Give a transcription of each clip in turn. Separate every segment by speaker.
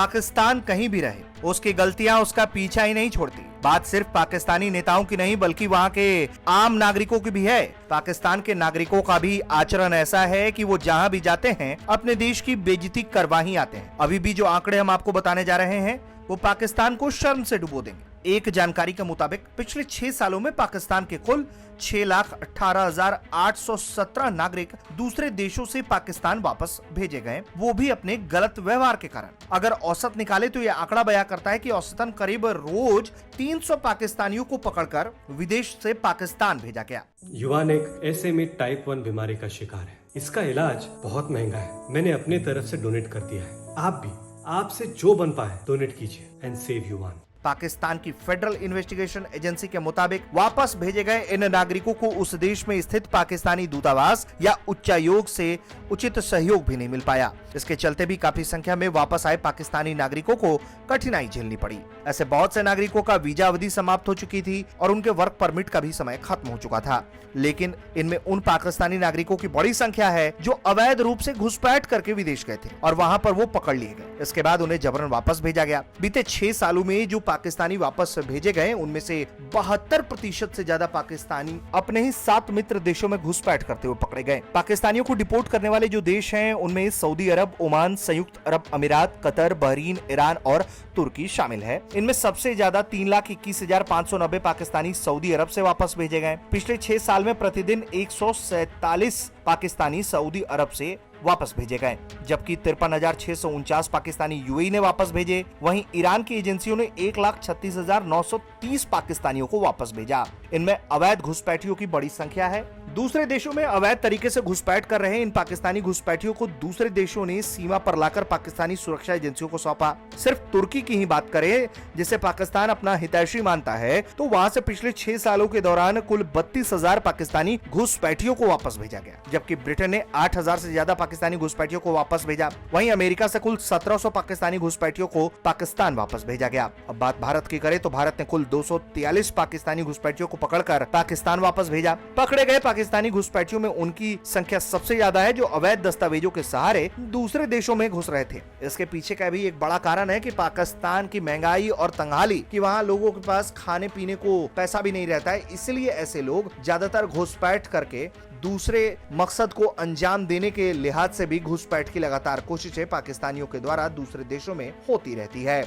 Speaker 1: पाकिस्तान कहीं भी रहे, उसकी गलतियां उसका पीछा ही नहीं छोड़ती। बात सिर्फ पाकिस्तानी नेताओं की नहीं बल्कि वहां के आम नागरिकों की भी है। पाकिस्तान के नागरिकों का भी आचरण ऐसा है कि वो जहां भी जाते हैं अपने देश की बेइज्जती करवा ही आते हैं। अभी भी जो आंकड़े हम आपको बताने जा रहे हैं वो पाकिस्तान को शर्म से डुबो देंगे। एक जानकारी के मुताबिक पिछले 6 सालों में पाकिस्तान के कुल 6,18,817 नागरिक दूसरे देशों से पाकिस्तान वापस भेजे गए, वो भी अपने गलत व्यवहार के कारण। अगर औसत निकाले तो यह आंकड़ा बयां करता है कि औसतन करीब रोज 300 पाकिस्तानियों को पकड़कर विदेश से पाकिस्तान भेजा गया।
Speaker 2: युवान एक SMA टाइप 1 बीमारी का शिकार है। इसका इलाज बहुत महंगा है। मैंने अपने तरफ से डोनेट कर दिया है। आप भी, आपसे जो बन पाए डोनेट कीजिए एंड सेव युवान।
Speaker 1: पाकिस्तान की फेडरल इन्वेस्टिगेशन एजेंसी के मुताबिक वापस भेजे गए इन नागरिकों को उस देश में स्थित पाकिस्तानी दूतावास या उच्चायोग से उचित सहयोग भी नहीं मिल पाया। इसके चलते भी काफी संख्या में वापस आए पाकिस्तानी नागरिकों को कठिनाई झेलनी पड़ी। ऐसे बहुत से नागरिकों का वीजा अवधि समाप्त हो चुकी थी और उनके वर्क परमिट का भी समय खत्म हो चुका था। लेकिन इनमें उन पाकिस्तानी नागरिकों की बड़ी संख्या है जो अवैध रूप से घुसपैठ करके विदेश गए थे और वहां पर वो पकड़ लिए गए। इसके बाद उन्हें जबरन वापस भेजा गया। बीते 6 सालों में जो पाकिस्तानी वापस भेजे गए उनमें से 72% से ज्यादा पाकिस्तानी अपने ही 7 मित्र देशों में घुसपैठ करते हुए पकड़े गए। पाकिस्तानियों को डिपोर्ट करने वाले जो देश हैं उनमें सऊदी अरब, ओमान, संयुक्त अरब अमीरात, कतर, बहरीन, ईरान और तुर्की शामिल है। इनमें सबसे ज्यादा 3,21,590 पाकिस्तानी सऊदी अरब से वापस भेजे गए। पिछले 6 साल में प्रतिदिन 147 पाकिस्तानी सऊदी अरब से वापस भेजे गए, जबकि 53,649 पाकिस्तानी यूएई ने वापस भेजे। वहीं ईरान की एजेंसियों ने 1,36,930 पाकिस्तानियों को वापस भेजा। इनमें अवैध घुसपैठियों की बड़ी संख्या है। दूसरे देशों में अवैध तरीके से घुसपैठ कर रहे इन पाकिस्तानी घुसपैठियों को दूसरे देशों ने सीमा पर लाकर पाकिस्तानी सुरक्षा एजेंसियों को सौंपा। सिर्फ तुर्की की ही बात करें, जिसे पाकिस्तान अपना हितैषी मानता है, तो वहां से पिछले 6 सालों के दौरान कुल 32,000 पाकिस्तानी घुसपैठियों को वापस भेजा गया, जबकि ब्रिटेन ने 8,000 से ज्यादा पाकिस्तानी घुसपैठियों को वापस भेजा। वहीं अमेरिका से कुल 1,700 पाकिस्तानी घुसपैठियों को पाकिस्तान वापस भेजा गया। अब बात भारत की करें तो भारत ने कुल 243 पाकिस्तानी घुसपैठियों को पकड़कर पाकिस्तान वापस भेजा। पकड़े गए पाकिस्तानी घुसपैठियों में उनकी संख्या सबसे ज्यादा है जो अवैध दस्तावेजों के सहारे दूसरे देशों में घुस रहे थे। इसके पीछे का भी एक बड़ा कारण है कि पाकिस्तान की महंगाई और तंगहाली, कि वहाँ लोगों के पास खाने पीने को पैसा भी नहीं रहता है, इसलिए ऐसे लोग ज्यादातर घुसपैठ करके दूसरे मकसद को अंजाम देने के लिहाज से भी घुसपैठ की लगातार कोशिशें पाकिस्तानियों के द्वारा दूसरे देशों में होती रहती है।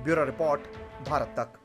Speaker 1: ब्यूरो रिपोर्ट, भारत तक।